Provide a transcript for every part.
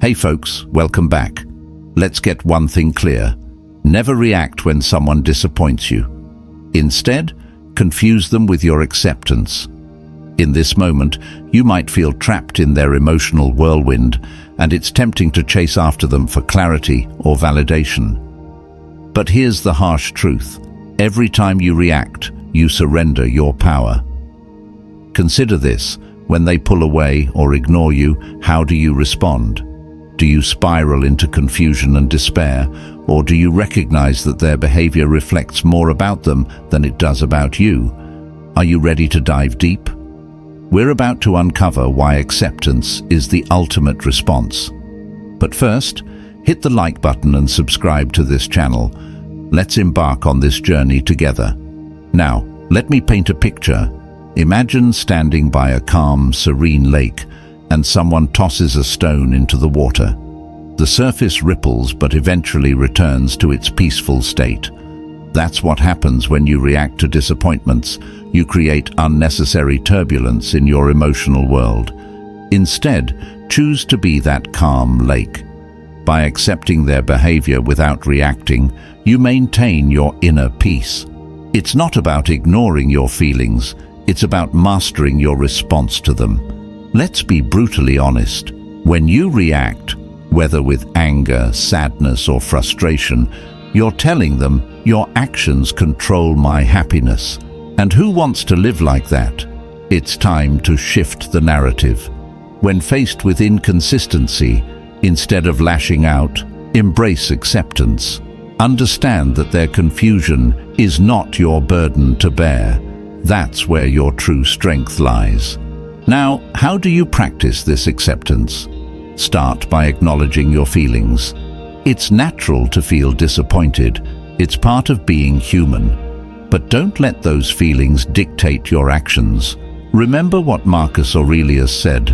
Hey folks, welcome back. Let's get one thing clear. Never react when someone disappoints you. Instead, confuse them with your acceptance. In this moment, you might feel trapped in their emotional whirlwind, and it's tempting to chase after them for clarity or validation. But here's the harsh truth. Every time you react, you surrender your power. Consider this. When they pull away or ignore you, how do you respond? Do you spiral into confusion and despair, or do you recognize that their behavior reflects more about them than it does about you? Are you ready to dive deep? We're about to uncover why acceptance is the ultimate response. But first, hit the like button and subscribe to this channel. Let's embark on this journey together. Now, let me paint a picture. Imagine standing by a calm, serene lake, and someone tosses a stone into the water. The surface ripples but eventually returns to its peaceful state. That's what happens when you react to disappointments. You create unnecessary turbulence in your emotional world. Instead, choose to be that calm lake. By accepting their behavior without reacting, you maintain your inner peace. It's not about ignoring your feelings, it's about mastering your response to them. Let's be brutally honest. When you react, whether with anger, sadness, or frustration, you're telling them, your actions control my happiness. And who wants to live like that? It's time to shift the narrative. When faced with inconsistency, instead of lashing out, embrace acceptance. Understand that their confusion is not your burden to bear. That's where your true strength lies. Now, how do you practice this acceptance? Start by acknowledging your feelings. It's natural to feel disappointed. It's part of being human. But don't let those feelings dictate your actions. Remember what Marcus Aurelius said.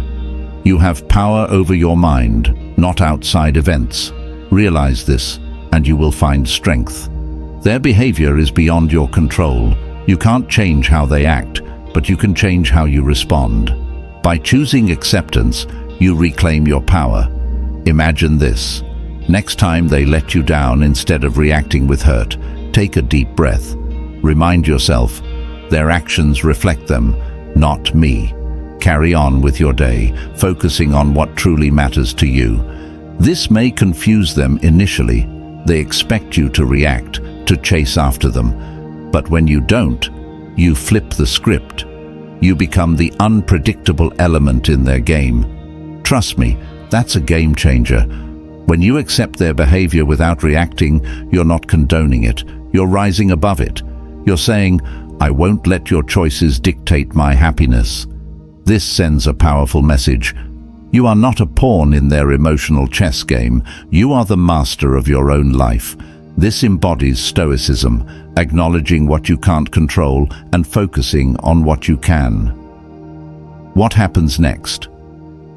You have power over your mind, not outside events. Realize this, and you will find strength. Their behavior is beyond your control. You can't change how they act, but you can change how you respond. By choosing acceptance, you reclaim your power. Imagine this. Next time they let you down, instead of reacting with hurt, take a deep breath. Remind yourself, their actions reflect them, not me. Carry on with your day, focusing on what truly matters to you. This may confuse them initially. They expect you to react, to chase after them. But when you don't, you flip the script. You become the unpredictable element in their game. Trust me, that's a game changer. When you accept their behavior without reacting, you're not condoning it. You're rising above it. You're saying, I won't let your choices dictate my happiness. This sends a powerful message. You are not a pawn in their emotional chess game. You are the master of your own life. This embodies Stoicism, acknowledging what you can't control and focusing on what you can. What happens next?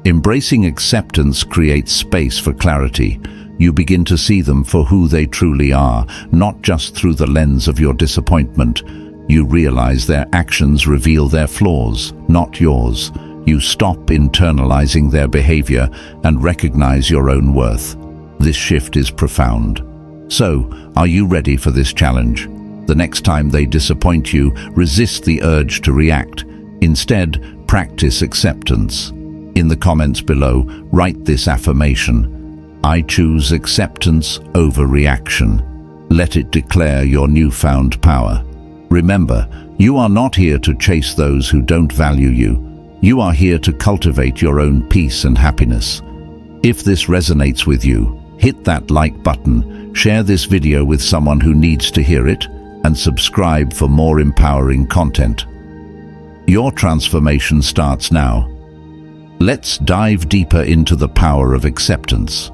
Embracing acceptance creates space for clarity. You begin to see them for who they truly are, not just through the lens of your disappointment. You realize their actions reveal their flaws, not yours. You stop internalizing their behavior and recognize your own worth. This shift is profound. So, are you ready for this challenge? The next time they disappoint you, resist the urge to react. Instead, practice acceptance. In the comments below, write this affirmation. I choose acceptance over reaction. Let it declare your newfound power. Remember, you are not here to chase those who don't value you. You are here to cultivate your own peace and happiness. If this resonates with you, hit that like button, share this video with someone who needs to hear it, and subscribe for more empowering content. Your transformation starts now. Let's dive deeper into the power of acceptance.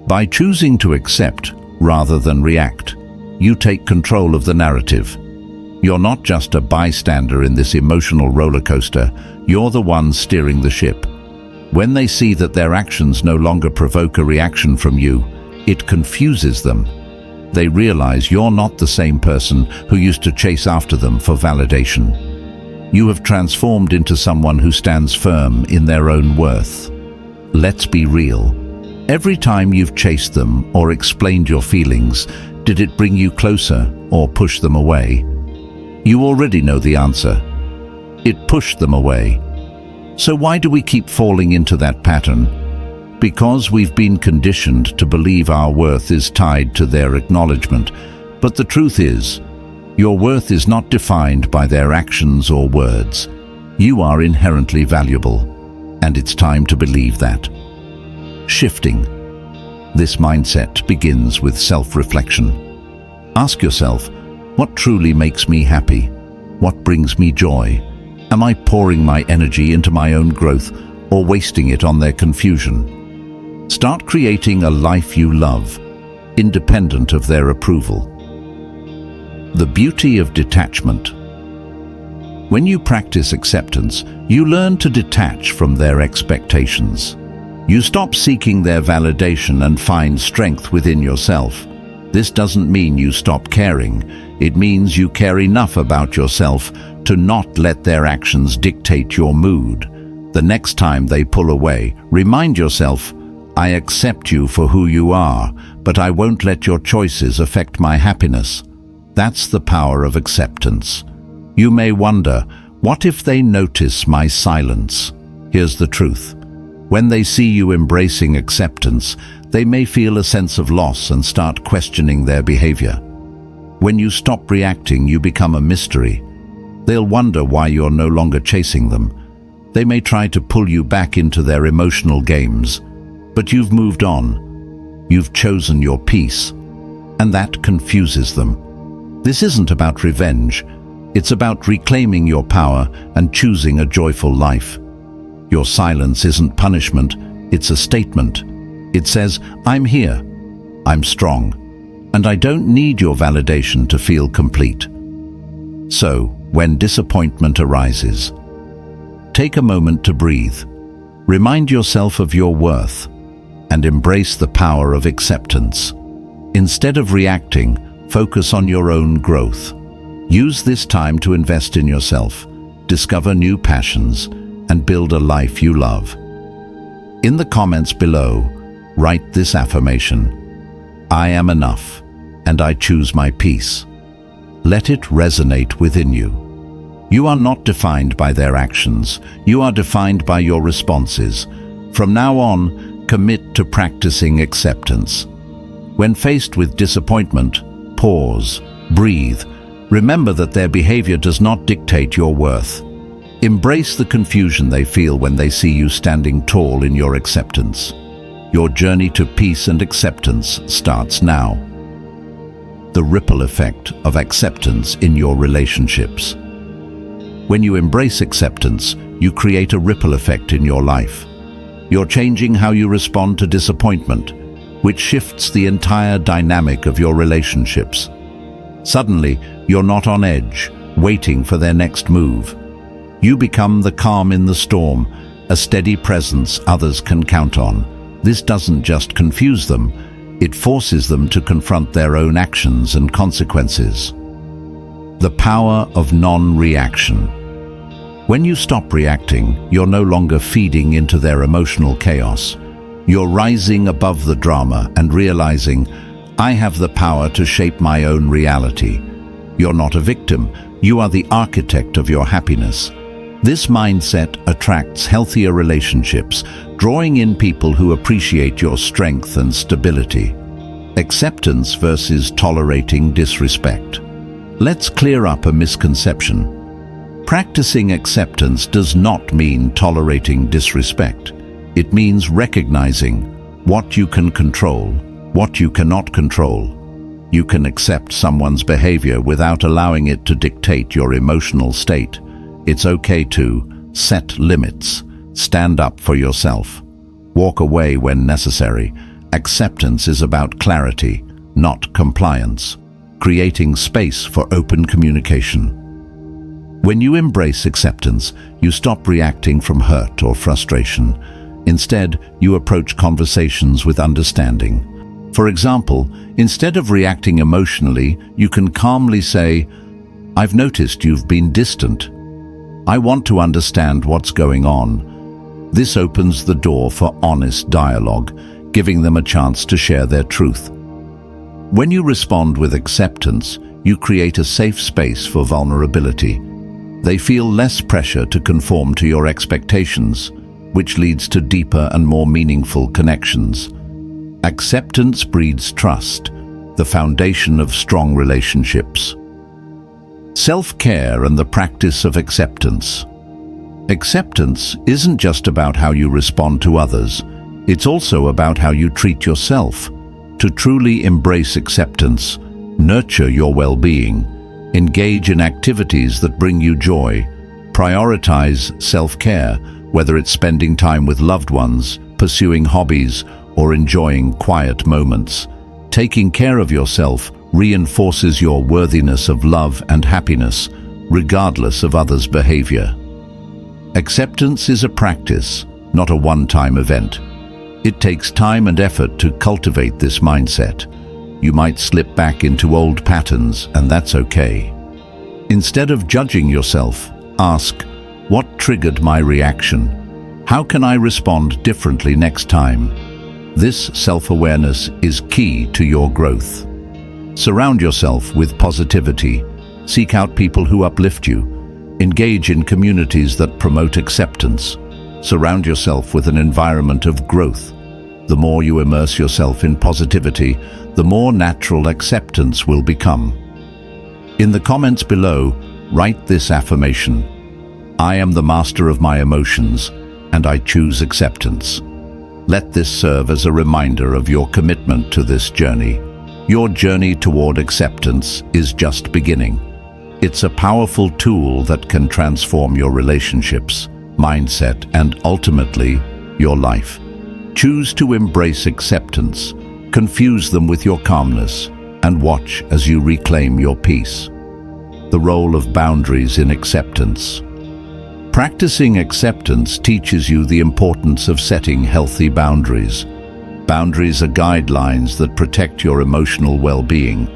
By choosing to accept rather than react, you take control of the narrative. You're not just a bystander in this emotional roller coaster, you're the one steering the ship. When they see that their actions no longer provoke a reaction from you, it confuses them. They realize you're not the same person who used to chase after them for validation. You have transformed into someone who stands firm in their own worth. Let's be real. Every time you've chased them or explained your feelings, did it bring you closer or push them away? You already know the answer. It pushed them away. So why do we keep falling into that pattern? Because we've been conditioned to believe our worth is tied to their acknowledgement. But the truth is, your worth is not defined by their actions or words. You are inherently valuable, and it's time to believe that. Shifting. This mindset begins with self-reflection. Ask yourself, what truly makes me happy? What brings me joy? Am I pouring my energy into my own growth or wasting it on their confusion? Start creating a life you love, independent of their approval. The beauty of detachment. When you practice acceptance, you learn to detach from their expectations. You stop seeking their validation and find strength within yourself. This doesn't mean you stop caring. It means you care enough about yourself to not let their actions dictate your mood. The next time they pull away, remind yourself, I accept you for who you are, but I won't let your choices affect my happiness. That's the power of acceptance. You may wonder, what if they notice my silence? Here's the truth. When they see you embracing acceptance, they may feel a sense of loss and start questioning their behavior. When you stop reacting, you become a mystery. They'll wonder why you're no longer chasing them. They may try to pull you back into their emotional games, but you've moved on. You've chosen your peace, and that confuses them. This isn't about revenge. It's about reclaiming your power and choosing a joyful life. Your silence isn't punishment, it's a statement. It says, I'm here, I'm strong, and I don't need your validation to feel complete. So, when disappointment arises, take a moment to breathe. Remind yourself of your worth and embrace the power of acceptance. Instead of reacting, focus on your own growth. Use this time to invest in yourself, discover new passions, and build a life you love. In the comments below, write this affirmation: I am enough, and I choose my peace. Let it resonate within you. You are not defined by their actions. You are defined by your responses. From now on, commit to practicing acceptance. When faced with disappointment, pause, breathe. Remember that their behavior does not dictate your worth. Embrace the confusion they feel when they see you standing tall in your acceptance. Your journey to peace and acceptance starts now. The ripple effect of acceptance in your relationships. When you embrace acceptance, you create a ripple effect in your life. You're changing how you respond to disappointment, which shifts the entire dynamic of your relationships. Suddenly, you're not on edge, waiting for their next move. You become the calm in the storm, a steady presence others can count on. This doesn't just confuse them, it forces them to confront their own actions and consequences. The power of non-reaction. When you stop reacting, you're no longer feeding into their emotional chaos. You're rising above the drama and realizing, I have the power to shape my own reality. You're not a victim, you are the architect of your happiness. This mindset attracts healthier relationships, drawing in people who appreciate your strength and stability. Acceptance versus tolerating disrespect. Let's clear up a misconception. Practicing acceptance does not mean tolerating disrespect. It means recognizing what you can control, what you cannot control. You can accept someone's behavior without allowing it to dictate your emotional state. It's okay to set limits, stand up for yourself, walk away when necessary. Acceptance is about clarity, not compliance, creating space for open communication. When you embrace acceptance, you stop reacting from hurt or frustration. Instead, you approach conversations with understanding. For example, instead of reacting emotionally, you can calmly say, I've noticed you've been distant. I want to understand what's going on. This opens the door for honest dialogue, giving them a chance to share their truth. When you respond with acceptance, you create a safe space for vulnerability. They feel less pressure to conform to your expectations, which leads to deeper and more meaningful connections. Acceptance breeds trust, the foundation of strong relationships. Self-care and the practice of acceptance. Acceptance isn't just about how you respond to others, it's also about how you treat yourself. To truly embrace acceptance, nurture your well-being, engage in activities that bring you joy, prioritize self-care, whether it's spending time with loved ones, pursuing hobbies, or enjoying quiet moments. Taking care of yourself reinforces your worthiness of love and happiness, regardless of others' behavior. Acceptance is a practice, not a one-time event. It takes time and effort to cultivate this mindset. You might slip back into old patterns, and that's okay. Instead of judging yourself, ask, what triggered my reaction? How can I respond differently next time? This self-awareness is key to your growth. Surround yourself with positivity. Seek out people who uplift you. Engage in communities that promote acceptance. Surround yourself with an environment of growth. The more you immerse yourself in positivity, the more natural acceptance will become. In the comments below, write this affirmation: I am the master of my emotions, and I choose acceptance. Let this serve as a reminder of your commitment to this journey. Your journey toward acceptance is just beginning. It's a powerful tool that can transform your relationships, mindset, and ultimately, your life. Choose to embrace acceptance, confuse them with your calmness, and watch as you reclaim your peace. The role of boundaries in acceptance. Practicing acceptance teaches you the importance of setting healthy boundaries. Boundaries are guidelines that protect your emotional well-being,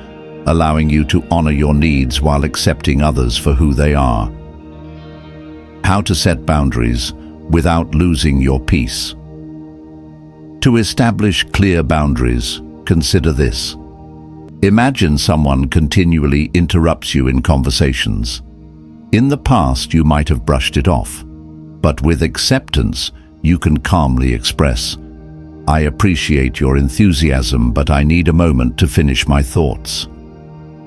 allowing you to honor your needs while accepting others for who they are. How to set boundaries without losing your peace. To establish clear boundaries, consider this. Imagine someone continually interrupts you in conversations. In the past, you might have brushed it off, but with acceptance, you can calmly express, I appreciate your enthusiasm, but I need a moment to finish my thoughts.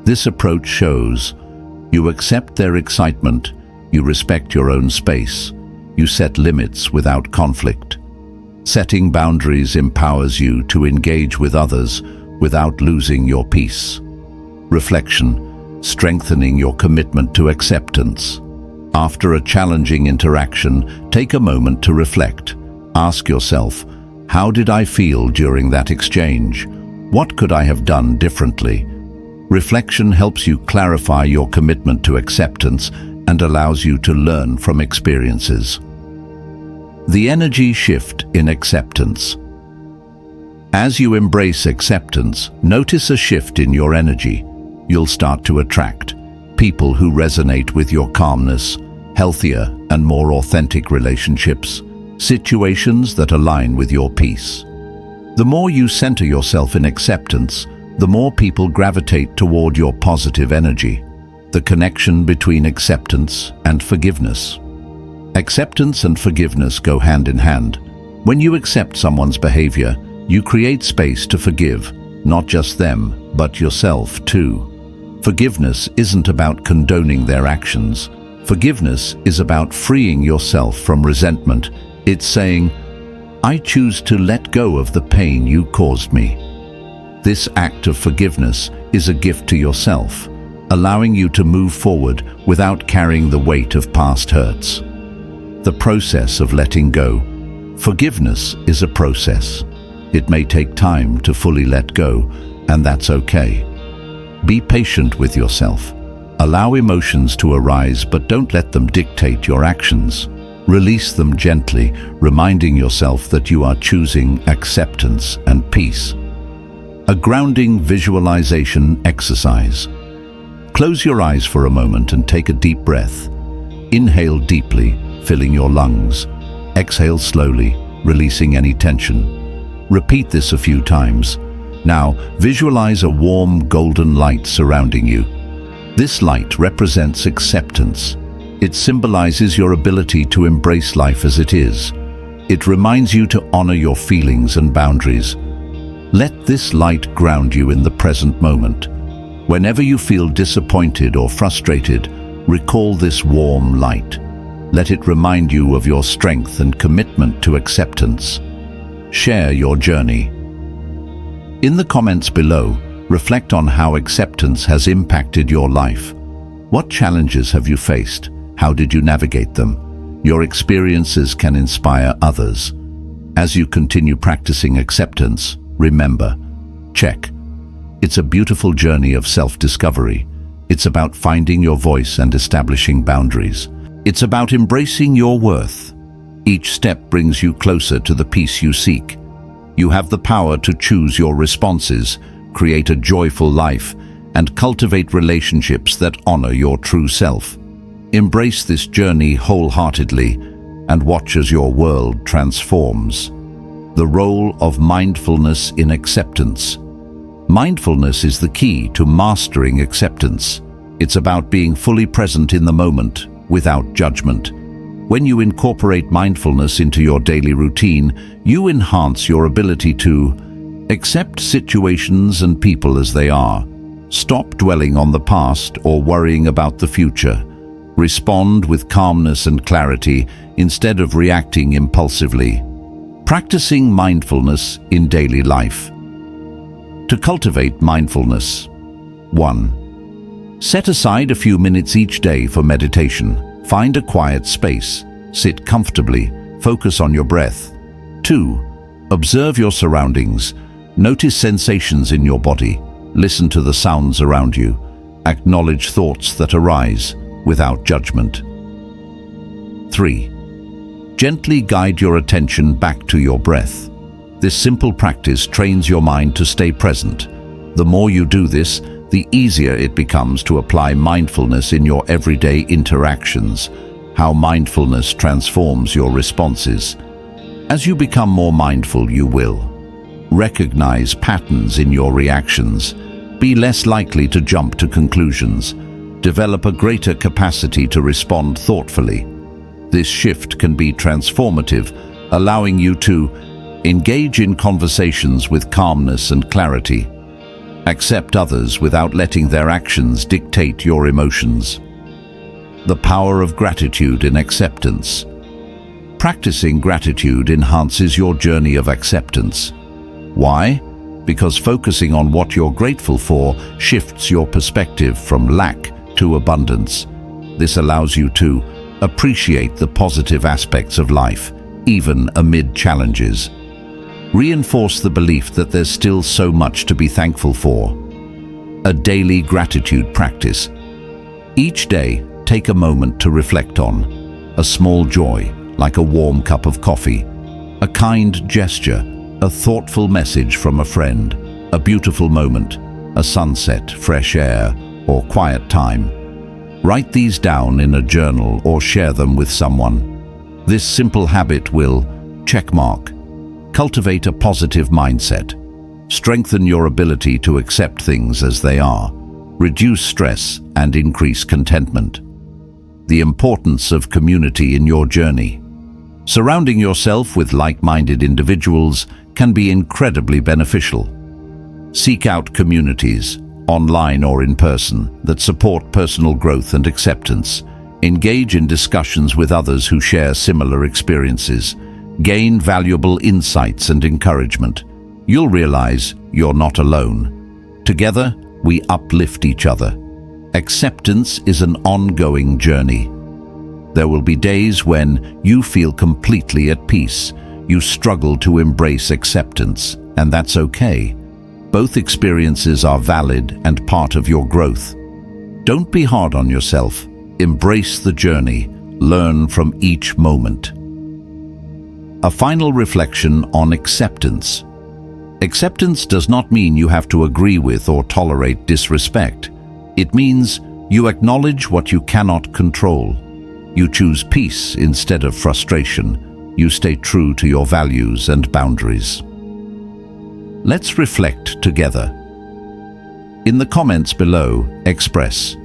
This approach shows you accept their excitement, you respect your own space, you set limits without conflict. Setting boundaries empowers you to engage with others without losing your peace. Reflection, strengthening your commitment to acceptance. After a challenging interaction, take a moment to reflect. Ask yourself, how did I feel during that exchange? What could I have done differently? Reflection helps you clarify your commitment to acceptance and allows you to learn from experiences. The energy shift in acceptance. As you embrace acceptance, notice a shift in your energy. You'll start to attract people who resonate with your calmness, healthier and more authentic relationships, situations that align with your peace. The more you center yourself in acceptance, the more people gravitate toward your positive energy. The connection between acceptance and forgiveness. Acceptance and forgiveness go hand in hand. When you accept someone's behavior, you create space to forgive, not just them, but yourself too. Forgiveness isn't about condoning their actions. Forgiveness is about freeing yourself from resentment. It's saying, I choose to let go of the pain you caused me. This act of forgiveness is a gift to yourself, allowing you to move forward without carrying the weight of past hurts. The process of letting go. Forgiveness is a process. It may take time to fully let go, and that's okay. Be patient with yourself. Allow emotions to arise, but don't let them dictate your actions. Release them gently, reminding yourself that you are choosing acceptance and peace. A grounding visualization exercise. Close your eyes for a moment and take a deep breath. Inhale deeply, filling your lungs. Exhale slowly, releasing any tension. Repeat this a few times. Now, visualize a warm golden light surrounding you. This light represents acceptance. It symbolizes your ability to embrace life as it is. It reminds you to honor your feelings and boundaries. Let this light ground you in the present moment. Whenever you feel disappointed or frustrated, recall this warm light. Let it remind you of your strength and commitment to acceptance. Share your journey. In the comments below, reflect on how acceptance has impacted your life. What challenges have you faced? How did you navigate them? Your experiences can inspire others. As you continue practicing acceptance, remember, check. It's a beautiful journey of self-discovery. It's about finding your voice and establishing boundaries. It's about embracing your worth. Each step brings you closer to the peace you seek. You have the power to choose your responses, create a joyful life, and cultivate relationships that honor your true self. Embrace this journey wholeheartedly and watch as your world transforms. The role of mindfulness in acceptance. Mindfulness is the key to mastering acceptance. It's about being fully present in the moment, without judgment. When you incorporate mindfulness into your daily routine, you enhance your ability to accept situations and people as they are. Stop dwelling on the past or worrying about the future. Respond with calmness and clarity instead of reacting impulsively. Practicing mindfulness in daily life. To cultivate mindfulness. 1. Set aside a few minutes each day for meditation. Find a quiet space. Sit comfortably. Focus on your breath. 2. Observe your surroundings. Notice sensations in your body. Listen to the sounds around you. Acknowledge thoughts that arise without judgment. 3. Gently guide your attention back to your breath. This simple practice trains your mind to stay present. The more you do this, the easier it becomes to apply mindfulness in your everyday interactions. How mindfulness transforms your responses. As you become more mindful, you will recognize patterns in your reactions, be less likely to jump to conclusions, develop a greater capacity to respond thoughtfully. This shift can be transformative, allowing you to engage in conversations with calmness and clarity. Accept others without letting their actions dictate your emotions. The power of gratitude in acceptance. Practicing gratitude enhances your journey of acceptance. Why? Because focusing on what you're grateful for shifts your perspective from lack to abundance. This allows you to appreciate the positive aspects of life, even amid challenges. Reinforce the belief that there's still so much to be thankful for. A daily gratitude practice. Each day, take a moment to reflect on a small joy, like a warm cup of coffee, a kind gesture, a thoughtful message from a friend, a beautiful moment, a sunset, fresh air, or quiet time. Write these down in a journal or share them with someone. This simple habit will checkmark. Cultivate a positive mindset. Strengthen your ability to accept things as they are. Reduce stress and increase contentment. The importance of community in your journey. Surrounding yourself with like-minded individuals can be incredibly beneficial. Seek out communities, online or in person, that support personal growth and acceptance. Engage in discussions with others who share similar experiences. Gain valuable insights and encouragement. You'll realize you're not alone. Together, we uplift each other. Acceptance is an ongoing journey. There will be days when you feel completely at peace. You struggle to embrace acceptance, and that's okay. Both experiences are valid and part of your growth. Don't be hard on yourself. Embrace the journey. Learn from each moment. A final reflection on acceptance. Acceptance does not mean you have to agree with or tolerate disrespect. It means you acknowledge what you cannot control. You choose peace instead of frustration. you stay true to your values and boundaries. Let's reflect together. In the comments below, express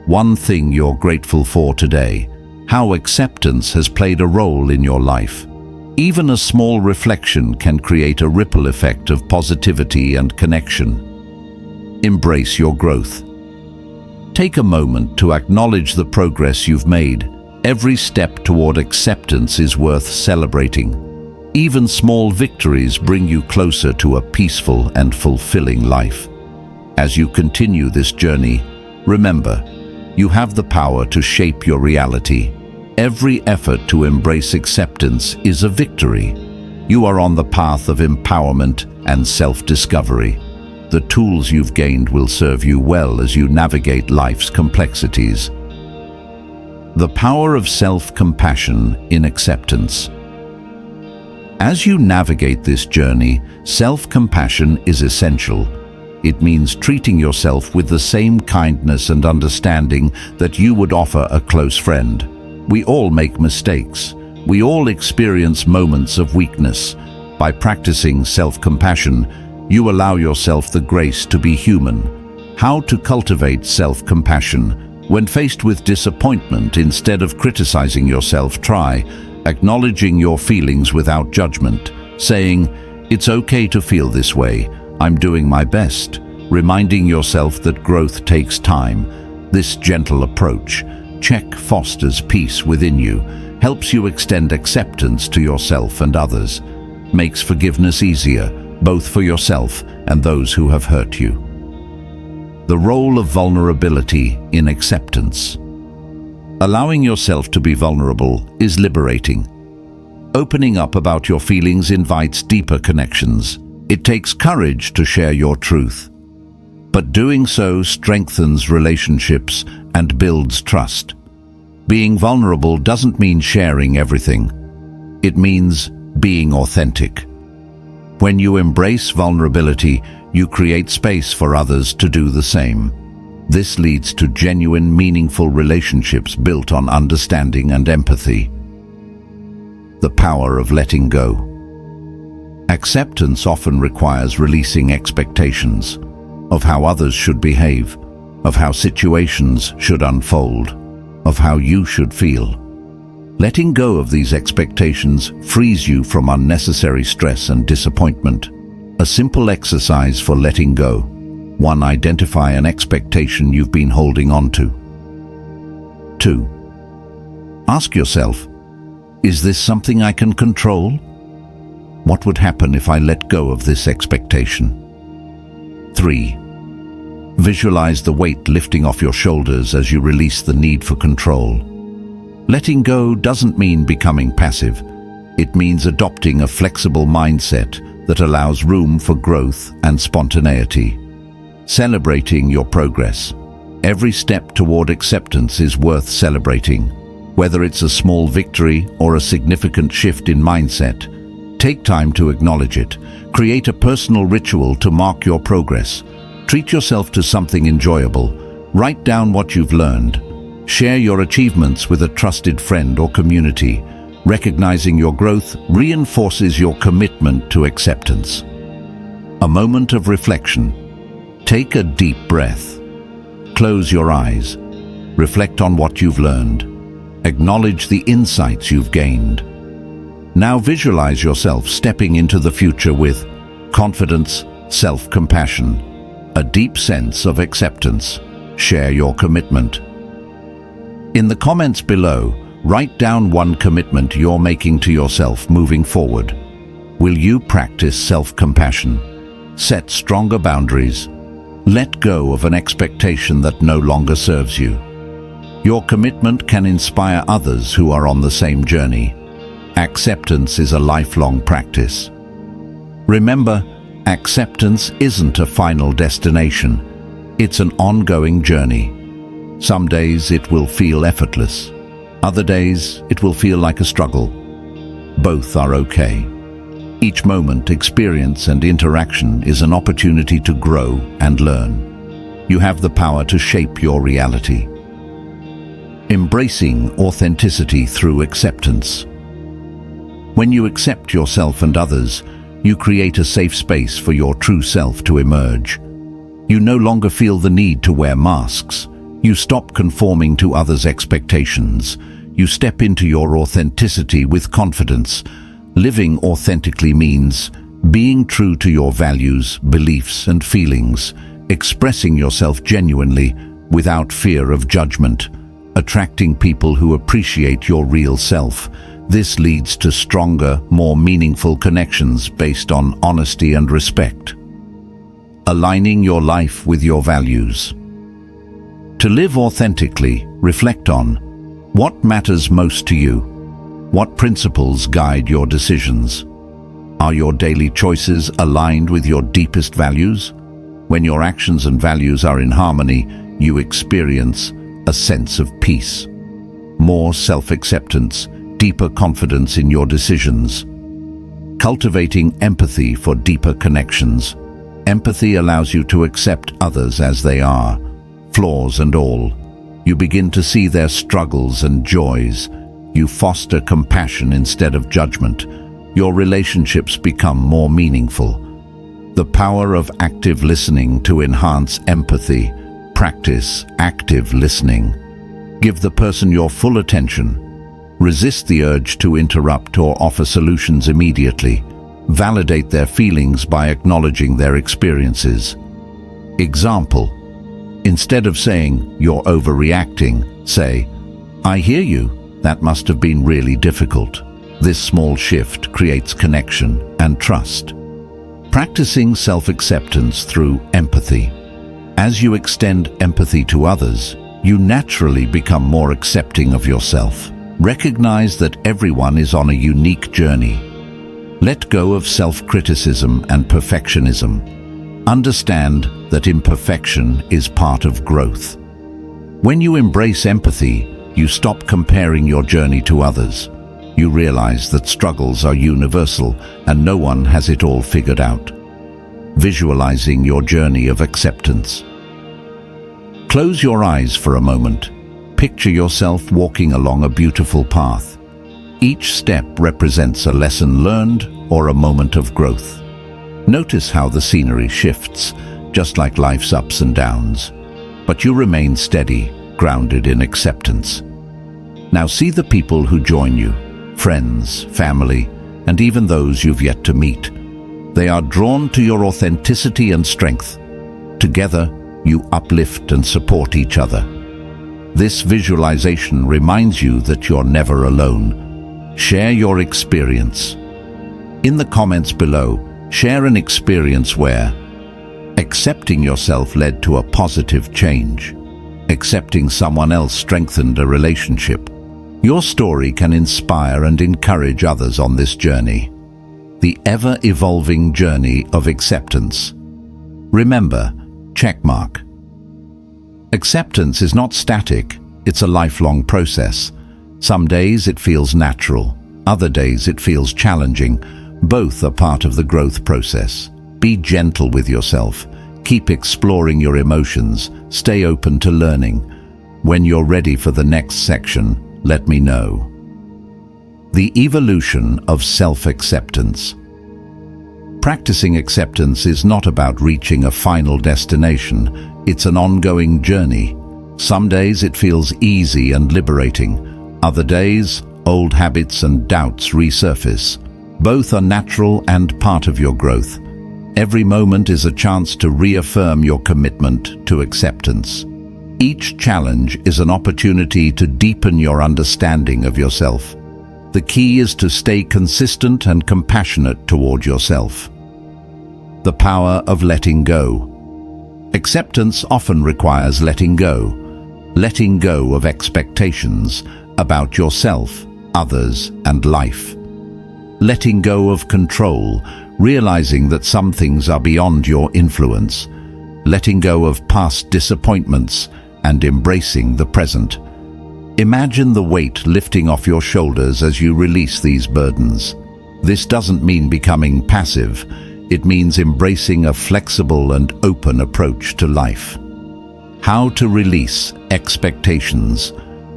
one thing you're grateful for today, how acceptance has played a role in your life. Even a small reflection can create a ripple effect of positivity and connection. Embrace your growth. Take a moment to acknowledge the progress you've made. Every step toward acceptance is worth celebrating. Even small victories bring you closer to a peaceful and fulfilling life. As you continue this journey, remember, you have the power to shape your reality. Every effort to embrace acceptance is a victory. You are on the path of empowerment and self-discovery. The tools you've gained will serve you well as you navigate life's complexities. The power of self-compassion in acceptance. As you navigate this journey, self-compassion is essential. It means treating yourself with the same kindness and understanding that you would offer a close friend. We all make mistakes. We all experience moments of weakness. By practicing self-compassion, you allow yourself the grace to be human. How to cultivate self-compassion? When faced with disappointment, instead of criticizing yourself, try acknowledging your feelings without judgment, saying, "It's okay to feel this way. I'm doing my best," reminding yourself that growth takes time. This gentle approach fosters peace within you, helps you extend acceptance to yourself and others, makes forgiveness easier, both for yourself and those who have hurt you. The role of vulnerability in acceptance. Allowing yourself to be vulnerable is liberating. Opening up about your feelings invites deeper connections. It takes courage to share your truth, but doing so strengthens relationships and builds trust. Being vulnerable doesn't mean sharing everything. It means being authentic. When you embrace vulnerability, you create space for others to do the same. This leads to genuine, meaningful relationships built on understanding and empathy. The power of letting go. Acceptance often requires releasing expectations of how others should behave, of how situations should unfold, of how you should feel. Letting go of these expectations frees you from unnecessary stress and disappointment. A simple exercise for letting go. 1. Identify an expectation you've been holding on to. 2. Ask yourself, is this something I can control? What would happen if I let go of this expectation? 3. Visualize the weight lifting off your shoulders as you release the need for control. Letting go doesn't mean becoming passive. It means adopting a flexible mindset that allows room for growth and spontaneity. Celebrating your progress. Every step toward acceptance is worth celebrating. Whether it's a small victory or a significant shift in mindset, take time to acknowledge it. Create a personal ritual to mark your progress. Treat yourself to something enjoyable. Write down what you've learned. Share your achievements with a trusted friend or community. Recognizing your growth reinforces your commitment to acceptance. A moment of reflection. Take a deep breath. Close your eyes. Reflect on what you've learned. Acknowledge the insights you've gained. Now visualize yourself stepping into the future with confidence, self-compassion, a deep sense of acceptance. Share your commitment. In the comments below, write down one commitment you're making to yourself moving forward. Will you practice self-compassion? Set stronger boundaries. Let go of an expectation that no longer serves you. Your commitment can inspire others who are on the same journey. Acceptance is a lifelong practice. Remember, acceptance isn't a final destination. It's an ongoing journey. Some days it will feel effortless. Other days it will feel like a struggle. Both are okay. Each moment, experience, and interaction is an opportunity to grow and learn. You have the power to shape your reality. Embracing authenticity through acceptance. When you accept yourself and others, you create a safe space for your true self to emerge. You no longer feel the need to wear masks. You stop conforming to others' expectations. You step into your authenticity with confidence. Living authentically means being true to your values, beliefs, and feelings, expressing yourself genuinely without fear of judgment, attracting people who appreciate your real self. This leads to stronger, more meaningful connections based on honesty and respect. Aligning your life with your values. To live authentically, reflect on what matters most to you. What principles guide your decisions? Are your daily choices aligned with your deepest values? When your actions and values are in harmony, you experience a sense of peace, more self-acceptance, deeper confidence in your decisions. Cultivating empathy for deeper connections. Empathy allows you to accept others as they are, flaws and all. You begin to see their struggles and joys. You foster compassion instead of judgment. Your relationships become more meaningful. The power of active listening to enhance empathy. Practice active listening. Give the person your full attention. Resist the urge to interrupt or offer solutions immediately. Validate their feelings by acknowledging their experiences. Example: instead of saying, "You're overreacting," say, "I hear you. That must have been really difficult." This small shift creates connection and trust. Practicing self-acceptance through empathy. As you extend empathy to others, you naturally become more accepting of yourself. Recognize that everyone is on a unique journey. Let go of self-criticism and perfectionism. Understand that imperfection is part of growth. When you embrace empathy, you stop comparing your journey to others. You realize that struggles are universal and no one has it all figured out. Visualizing your journey of acceptance. Close your eyes for a moment. Picture yourself walking along a beautiful path. Each step represents a lesson learned or a moment of growth. Notice how the scenery shifts, just like life's ups and downs. But you remain steady, grounded in acceptance. Now see the people who join you, friends, family, and even those you've yet to meet. They are drawn to your authenticity and strength. Together, you uplift and support each other. This visualization reminds you that you're never alone. Share your experience. In the comments below, share an experience where accepting yourself led to a positive change. Accepting someone else strengthened a relationship. Your story can inspire and encourage others on this journey. The ever-evolving journey of acceptance. Remember, checkmark. Acceptance is not static, it's a lifelong process. Some days it feels natural, other days it feels challenging. Both are part of the growth process. Be gentle with yourself. Keep exploring your emotions. Stay open to learning. When you're ready for the next section, let me know. The evolution of self-acceptance. Practicing acceptance is not about reaching a final destination. It's an ongoing journey. Some days it feels easy and liberating. Other days, old habits and doubts resurface. Both are natural and part of your growth. Every moment is a chance to reaffirm your commitment to acceptance. Each challenge is an opportunity to deepen your understanding of yourself. The key is to stay consistent and compassionate toward yourself. The power of letting go. Acceptance often requires letting go of expectations about yourself, others, and life. Letting go of control, realizing that some things are beyond your influence. Letting go of past disappointments and embracing the present. Imagine the weight lifting off your shoulders as you release these burdens. This doesn't mean becoming passive. It means embracing a flexible and open approach to life. How to release expectations.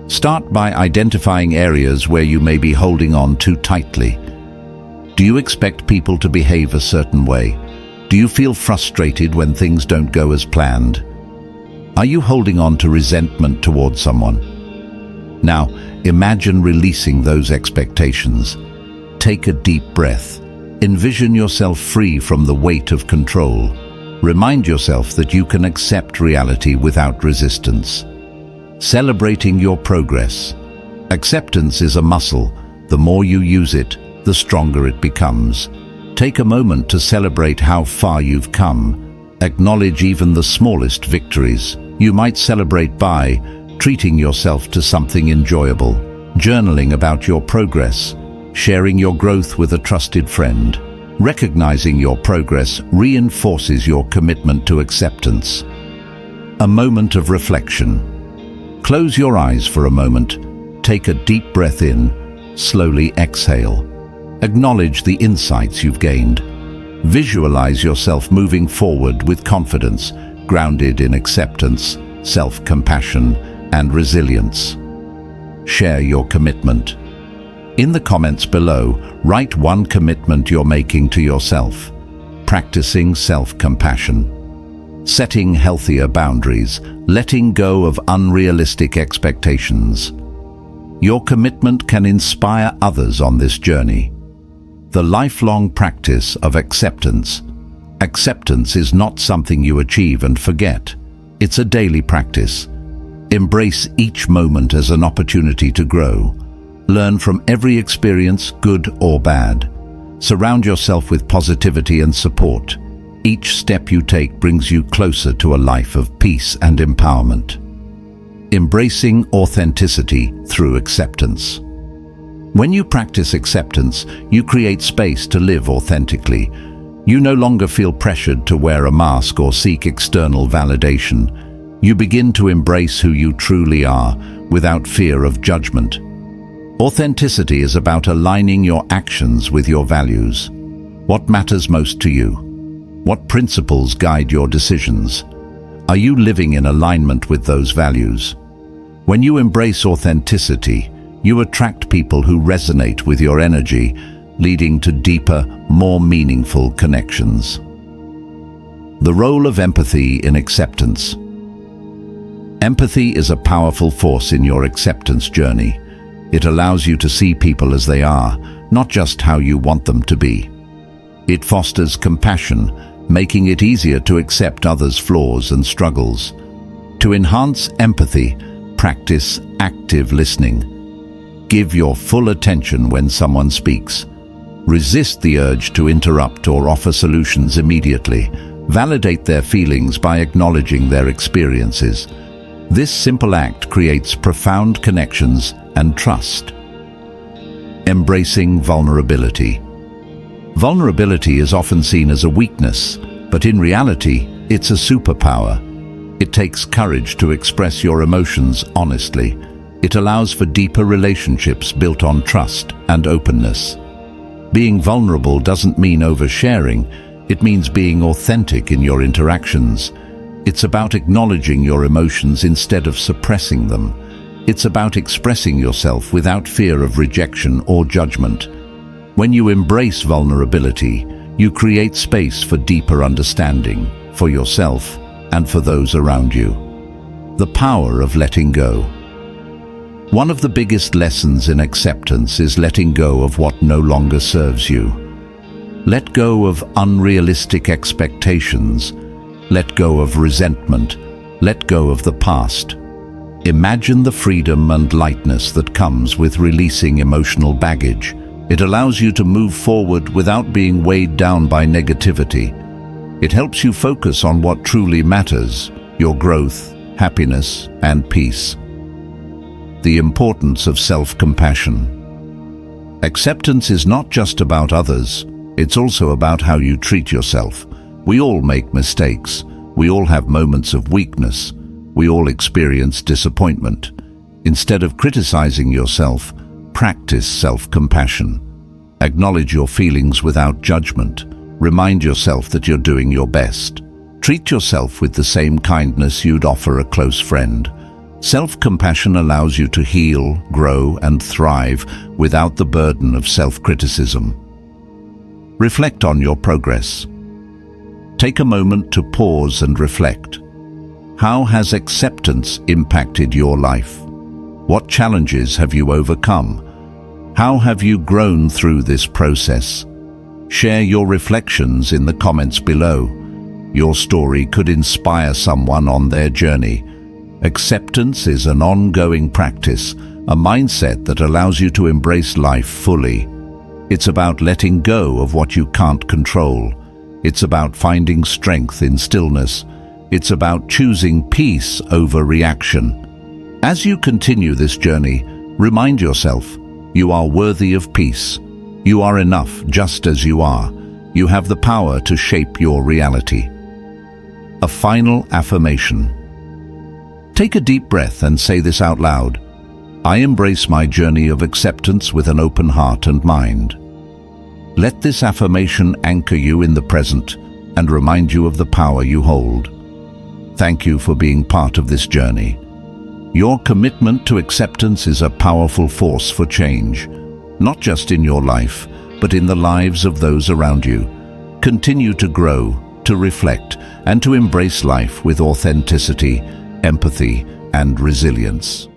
Start by identifying areas where you may be holding on too tightly. Do you expect people to behave a certain way? Do you feel frustrated when things don't go as planned? Are you holding on to resentment towards someone? Now, imagine releasing those expectations. Take a deep breath. Envision yourself free from the weight of control. Remind yourself that you can accept reality without resistance. Celebrating your progress. Acceptance is a muscle. The more you use it, the stronger it becomes. Take a moment to celebrate how far you've come. Acknowledge even the smallest victories. You might celebrate by treating yourself to something enjoyable, journaling about your progress, sharing your growth with a trusted friend. Recognizing your progress reinforces your commitment to acceptance. A moment of reflection. Close your eyes for a moment. Take a deep breath in. Slowly exhale. Acknowledge the insights you've gained. Visualize yourself moving forward with confidence, grounded in acceptance, self-compassion, and resilience. Share your commitment. In the comments below, write one commitment you're making to yourself. Practicing self-compassion. Setting healthier boundaries. Letting go of unrealistic expectations. Your commitment can inspire others on this journey. The lifelong practice of acceptance. Acceptance is not something you achieve and forget. It's a daily practice. Embrace each moment as an opportunity to grow. Learn from every experience, good or bad. Surround yourself with positivity and support. Each step you take brings you closer to a life of peace and empowerment. Embracing authenticity through acceptance. When you practice acceptance, you create space to live authentically. You no longer feel pressured to wear a mask or seek external validation. You begin to embrace who you truly are, without fear of judgment. Authenticity is about aligning your actions with your values. What matters most to you? What principles guide your decisions? Are you living in alignment with those values? When you embrace authenticity, you attract people who resonate with your energy, leading to deeper, more meaningful connections. The role of empathy in acceptance. Empathy is a powerful force in your acceptance journey. It allows you to see people as they are, not just how you want them to be. It fosters compassion, making it easier to accept others' flaws and struggles. To enhance empathy, practice active listening. Give your full attention when someone speaks. Resist the urge to interrupt or offer solutions immediately. Validate their feelings by acknowledging their experiences. This simple act creates profound connections and trust. Embracing vulnerability. Vulnerability is often seen as a weakness, but in reality, it's a superpower. It takes courage to express your emotions honestly. It allows for deeper relationships built on trust and openness. Being vulnerable doesn't mean oversharing, it means being authentic in your interactions. It's about acknowledging your emotions instead of suppressing them. It's about expressing yourself without fear of rejection or judgment. When you embrace vulnerability, you create space for deeper understanding, for yourself and for those around you. The power of letting go. One of the biggest lessons in acceptance is letting go of what no longer serves you. Let go of unrealistic expectations. Let go of resentment. Let go of the past. Imagine the freedom and lightness that comes with releasing emotional baggage. It allows you to move forward without being weighed down by negativity. It helps you focus on what truly matters, your growth, happiness, and peace. The importance of self-compassion. Acceptance is not just about others, it's also about how you treat yourself. We all make mistakes. We all have moments of weakness. We all experience disappointment. Instead of criticizing yourself, practice self-compassion. Acknowledge your feelings without judgment. Remind yourself that you're doing your best. Treat yourself with the same kindness you'd offer a close friend. Self-compassion allows you to heal, grow, and thrive without the burden of self-criticism. Reflect on your progress. Take a moment to pause and reflect. How has acceptance impacted your life? What challenges have you overcome? How have you grown through this process? Share your reflections in the comments below. Your story could inspire someone on their journey. Acceptance is an ongoing practice, a mindset that allows you to embrace life fully. It's about letting go of what you can't control. It's about finding strength in stillness. It's about choosing peace over reaction. As you continue this journey, remind yourself, you are worthy of peace. You are enough just as you are. You have the power to shape your reality. A final affirmation. Take a deep breath and say this out loud. I embrace my journey of acceptance with an open heart and mind. Let this affirmation anchor you in the present and remind you of the power you hold. Thank you for being part of this journey. Your commitment to acceptance is a powerful force for change, not just in your life, but in the lives of those around you. Continue to grow, to reflect, and to embrace life with authenticity, empathy, and resilience.